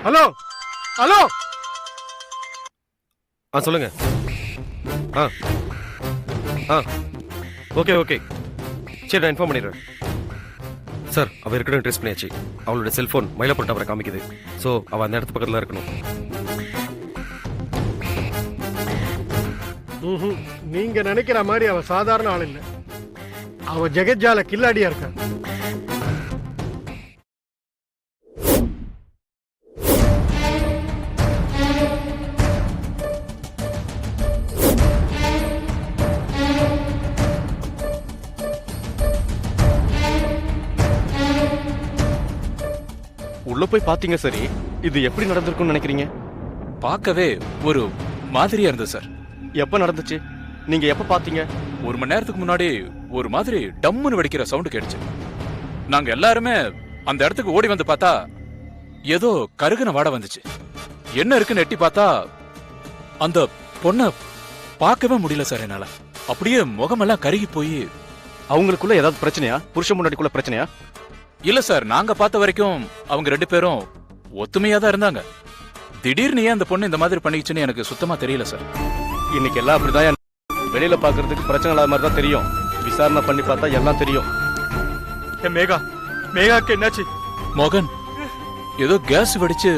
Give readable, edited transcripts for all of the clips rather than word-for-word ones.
Hello hello. சொல்லுங்க. Okay okay, சரி நான் இன்ஃபார்ம் பண்ணிடுறேன். சார், அவள் இருக்கணும் ட்ரெஸ் பண்ணியாச்சு. அவளோட செல்ஃபோன் மயிலாப்பூர் டவரை காமிக்குது. ஸோ அவள் அந்த இடத்து பக்கத்தில் இருக்கணும். நீங்க நினைக்கிற மாதிரி அவ சாதாரண ஆள் இல்ல. அவ ஜெகஜால கில்லாடியா இருக்கா. உள்ள போய் பாத்தீங்க சரி, இது எப்படி நடந்திருக்கும்னு நினைக்கிறீங்க? பார்க்கவே ஒரு மாதிரியா இருந்தது சார். எப்ப நடந்துச்சு? நீங்க எப்ப பாத்தீங்க? 1 மணி நேரத்துக்கு முன்னாடி ஒரு மாதிரி டம்முன்னு வெடிக்கிற சவுண்ட் கேட்டுச்சு. நாங்க எல்லாருமே அந்த இடத்துக்கு ஓடி வந்து பார்த்தா ஏதோ கருகுன வாடை வந்துச்சு. என்ன இருக்குன்னு எட்டி பார்த்தா அந்த பொண்ணை பார்க்கவே முடியல சார் என்னால. அப்படியே முகமெல்லாம் கருகி போய். அவங்களுக்குள்ள ஏதாவது பிரச்சனையா? புருஷன் முன்னாடிக்குள்ள பிரச்சனையா? இல்ல சார், நாங்க பார்த்த வரைக்கும் அவங்க 2 பேரும் ஒத்துமையா தான் இருந்தாங்க. திடீர்னு ஏன் அந்த பொண்ணு இந்த மாதிரி பண்ணிச்சுன்னு எனக்கு சுத்தமா தெரியல சார். இன்னைக்கு எல்லாம் அப்படிதான். வெளியில பாக்குறதுக்கு பிரச்சனை இல்லாத மாதிரி தான் தெரியும். விசாரணை பண்ணி பார்த்தா எல்லாம் தெரியும். மேகாக்கு என்னாச்சு? மோகன் ஏதோ கேஸ் வெடிச்சு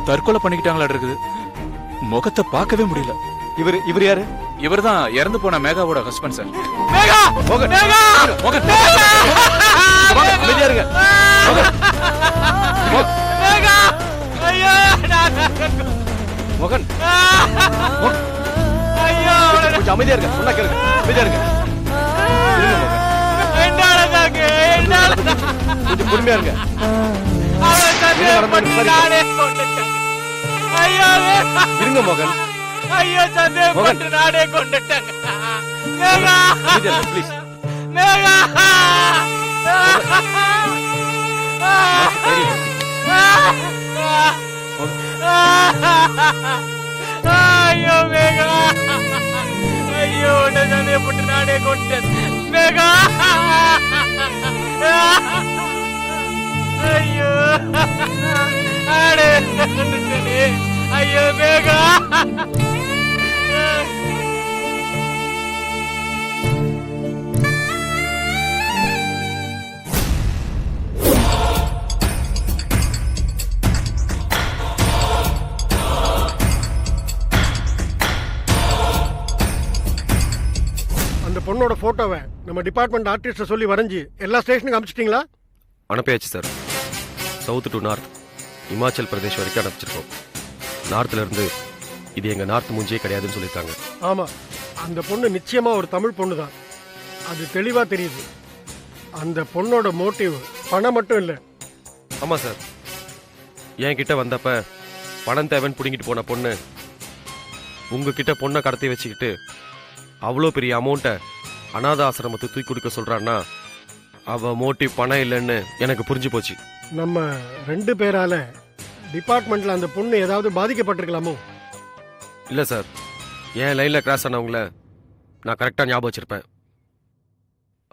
தற்கொலை பண்ணிக்கிட்டாங்களா இருக்குது. முகத்தை பார்க்கவே முடியல. இவர் யாரு? இவர் தான் இறந்து போன மேகாவோட ஹஸ்பண்ட் சார். மோகன், மோகன், அமைதியா இருங்க. மோகன், கொஞ்சம் அமைதியா இருங்க. சொன்னா கேளுங்க. அமைதியா இருங்க. கொஞ்சம் பொறுமையா இருங்க. இருங்க மோகன். மோகன், ப்ளீஸ். ஐயோ மேகா, ஐயோ சந்தேக போட்டு நானே கொண்டேன் மேகா. ஐயோ ஐயோ மேகா. பொண்ணோட போட்டோவை நம்ம டிபார்ட்மெண்ட் ஆர்டிஸ்ட சொல்லி வரைஞ்சி எல்லா ஸ்டேஷனுக்கு அனுப்பிச்சிட்டீங்களா? அனுப்பியாச்சு sir. South to north, Himachal Pradesh வரைக்கும் அனுப்பிச்சிருக்கோம். நார்த்ல இருந்து இது எங்க நார்த் மூஞ்சியே கிடையாதுன்னு சொல்லியிருக்காங்க. ஆமா, அந்த பொண்ணு நிச்சயமா ஒரு தமிழ் பொண்ணு தான். அது தெளிவா தெரியுது. அந்த பொண்ணோட மோட்டிவ் பணம் மட்டும் இல்லை. ஆமா சார், என்கிட்ட வந்தப்ப பணம் தேவைன்னு பிடிங்கிட்டு போன பொண்ணு உங்ககிட்ட பொண்ணை கடத்தி வச்சுக்கிட்டு அவ்வளோ பெரிய அமௌண்ட்டை அநாத ஆசிரமத்தை தூக்கி கொடுக்க சொல்றான்னா அவ மோட்டிவ் பணம் இல்லைன்னு எனக்கு புரிஞ்சு போச்சு. நம்ம 2 பேரால டிபார்ட்மெண்ட்ல அந்த பொண்ணு ஏதாவது பாதிக்கப்பட்டிருக்கலாமோ? இல்லை சார், என் லைன்ல கிராஸ் ஆனவங்கள நான் கரெக்டாக ஞாபகம் வச்சிருப்பேன்.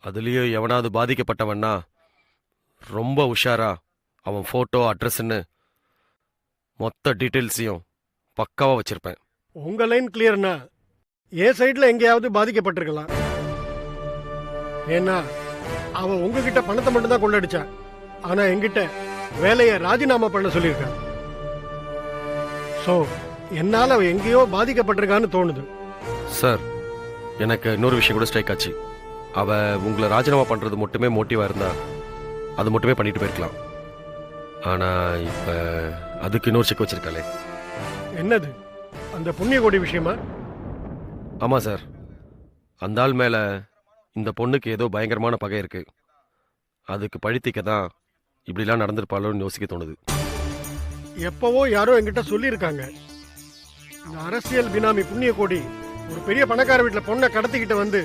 அதுலேயும் எவனாவது பாதிக்கப்பட்டவன்னா ரொம்ப உஷாரா அவன் ஃபோட்டோ, அட்ரஸ்ன்னு மொத்த டீட்டெயில்ஸையும் பக்காவாக வச்சிருப்பேன். உங்க லைன் கிளியர்னா என் சைட்ல எங்கேயாவது பாதிக்கப்பட்டிருக்கலாம். ஏன்னா அவ உங்ககிட்ட பணத்தை மட்டும் தான் கொள்ளடிச்சா. ஆனா என்கிட்ட வேலையை ராஜினாமா பண்ண சொல்லியிருக்கா. சோ என்னால அவ எங்கேயோ பாதிக்கப்பட்டிருக்கான்னு தோணுது. சார், எனக்கு இன்னொரு விஷயம் கூட ஸ்ட்ரைக் ஆச்சு. அவ உங்களை ராஜினாமா பண்றது மட்டுமே மோட்டிவா இருந்தா அது மட்டுமே பண்ணிட்டு போயிருக்கலாம். ஆனா இப்ப அதுக்கு இன்னொரு செக் வச்சிருக்காளே. என்னது? அந்த புண்ணிய கோடி விஷயமா? ஆமா சார், அந்த ஆள் மேல இந்த பொண்ணுக்கு ஏதோ பயங்கரமான பகை இருக்கு. அதுக்கு பழித்திக்க தான் இப்படிலாம் நடந்திருப்பாளோன்னு யோசிக்க தோணுது. எப்பவோ யாரோ என்கிட்ட சொல்லியிருக்காங்க, இந்த அரசியல் பினாமி புண்ணிய கோடி ஒரு பெரிய பணக்கார வீட்டுல பொண்ணை கடத்திக்கிட்டு வந்து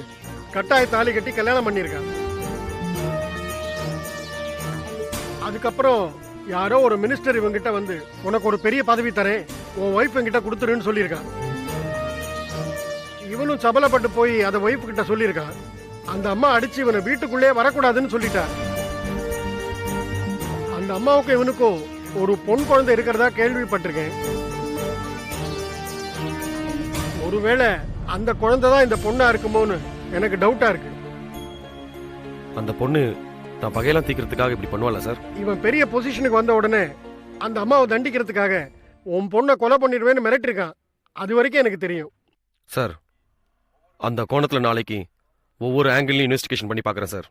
கட்டாய தாலி கட்டி கல்யாணம் பண்ணியிருக்காங்க. அதுக்கப்புறம் யாரோ ஒரு மினிஸ்டர் இவங்கிட்ட வந்து உனக்கு ஒரு பெரிய பதவி தரேன், உன் ஒய்ஃப் என்கிட்ட கொடுத்துருன்னு சொல்லியிருக்கான். இவனும் சபலப்பட்டு போய் அதை ஒய்ஃப் கிட்ட சொல்லியிருக்கான். அந்த அம்மா அடிச்சு இவனை வீட்டுக்குள்ளே வரக்கூடாதுன்னு சொல்லிட்டா. அந்த அம்மாவுக்கும் இவனுக்கும் ஒரு பொன் குழந்தை இருக்கிறதா கேள்விப்பட்டிருக்கேன். ஒருவேளை அந்த குழந்தை தான் இந்த பொண்ணா இருக்குமோன்னு எனக்கு டவுட்டா இருக்கு. அந்த பொண்ணு தான் பகையெல்லாம் தீக்கிறதுக்காக இப்படி பண்ணுவாளா சார்? இவன் பெரிய பொசிஷனுக்கு வந்த உடனே அந்த அம்மாவை தண்டிக்கிறதுக்காக உன் பொண்ணை கொலை பண்ணிடுவேன்னு மிரட்டிருக்கான். அது வரைக்கும் எனக்கு தெரியும். சார், அந்த கோணத்தில் நாளைக்கு ஒவ்வொரு ஆங்கிள்லையும் இன்வெஸ்டிகேஷன் பண்ணி பார்க்குறேன் சார்.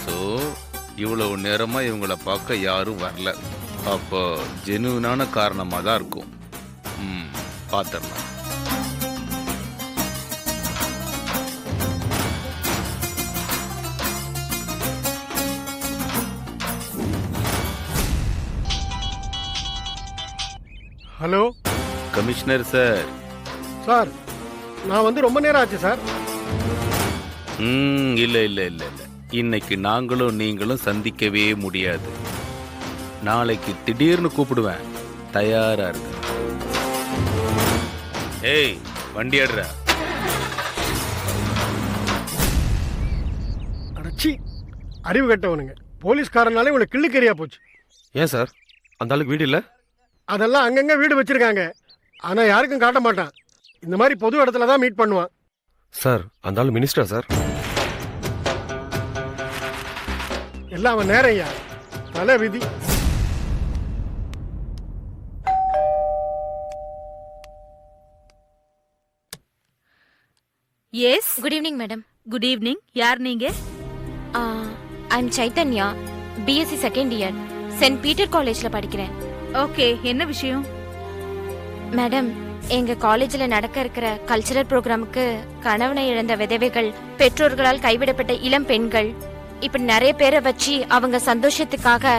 ஸோ இவ்வளவு நேரமா இவங்கள பார்க்க யாரும் வரல. அப்போ ஜெனுவினான காரணமாக தான் இருக்கும். பார்த்துடலாம். Hello commissioner sir. சார், நான் வந்து ரொம்ப நேரம் ஆச்சு சார். இல்லை இல்லை இல்லை இல்லை, இன்னைக்கு நாங்களும் நீங்களும் சந்திக்கவே முடியாது. நாளைக்கு திடீர்னு கூப்பிடுவேன், தயாரா இருக்கு. ஏய், வண்டி ஆடுற. அடச்சி, அறிவு கட்டவனுங்க. போலீஸ்காரனாலே இவனை கிள்ளுக்கறியா போச்சு. ஏன் சார், அந்த ஆளுக்கு வீடு இல்லை? அதெல்லாம் அங்கங்க வீடு வச்சிருக்காங்க, ஆனா யாருக்கும் காட்ட மாட்டான். இந்த மாதிரி பொது இடத்துல தான் மீட் பண்ணுவான். சார், அந்த ஆள் மினிஸ்டரா சார்? எல்லாம் அவன் நேரையா, தலை விதி. Yes, good evening madam. Good evening. யார் நீங்க? I am Chaitanya, BSc second year, saint Peter காலேஜ்ல படிக்கிறேன். ஓகே, என்ன விஷயம்? மேடம், எங்க காலேஜ்ல நடக்க இருக்கிற கல்ச்சரல் ப்ரோக்ராமுக்கு கணவனை இழந்த விதவைகள், பெற்றோர்களால் கைவிடப்பட்ட இளம் பெண்கள், இப்படி நிறைய பேரை வச்சு அவங்க சந்தோஷத்துக்காக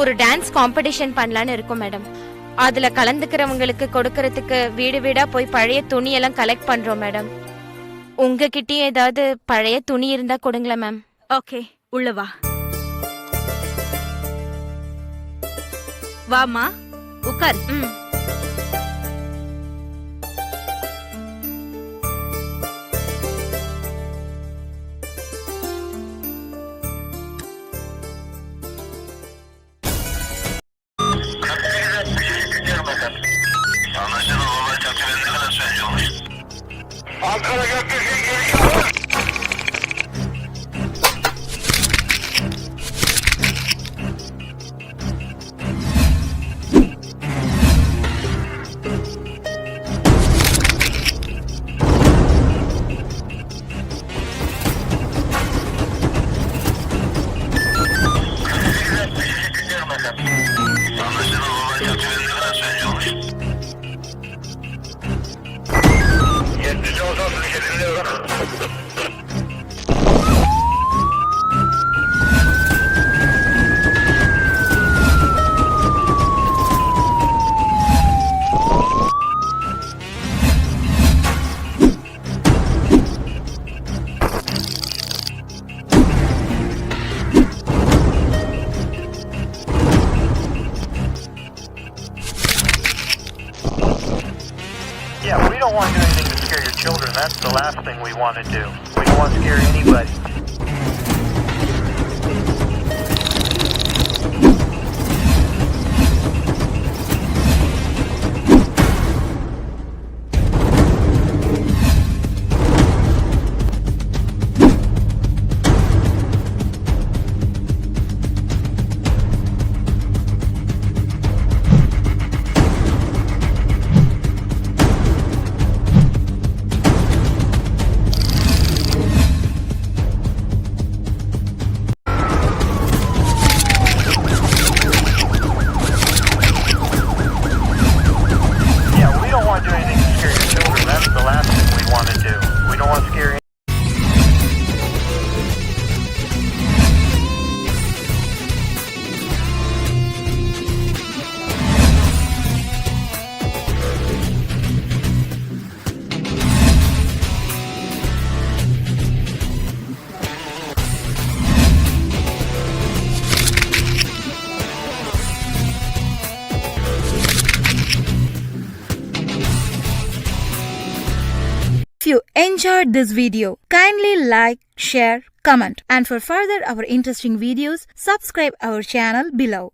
ஒரு டான்ஸ் காம்படிஷன் பண்ணலான்னு இருக்கோம் மேடம். அதுல கலந்துக்கிறவங்களுக்கு கொடுக்கறதுக்கு வீடு வீடா போய் பழைய துணி எல்லாம் கலெக்ட் பண்றோம் மேடம். உங்ககிட்டயே ஏதாவது பழைய துணி இருந்தா கொடுங்களேன் மேம். ஓகே, உள்ள வா. வாமா, உட்கார். Yeah, we don't want to do anything to scare your children. That's the last thing we want to do. We don't want to scare anybody. you enjoyed this video, kindly like, share, comment, and for further our interesting videos, subscribe our channel below.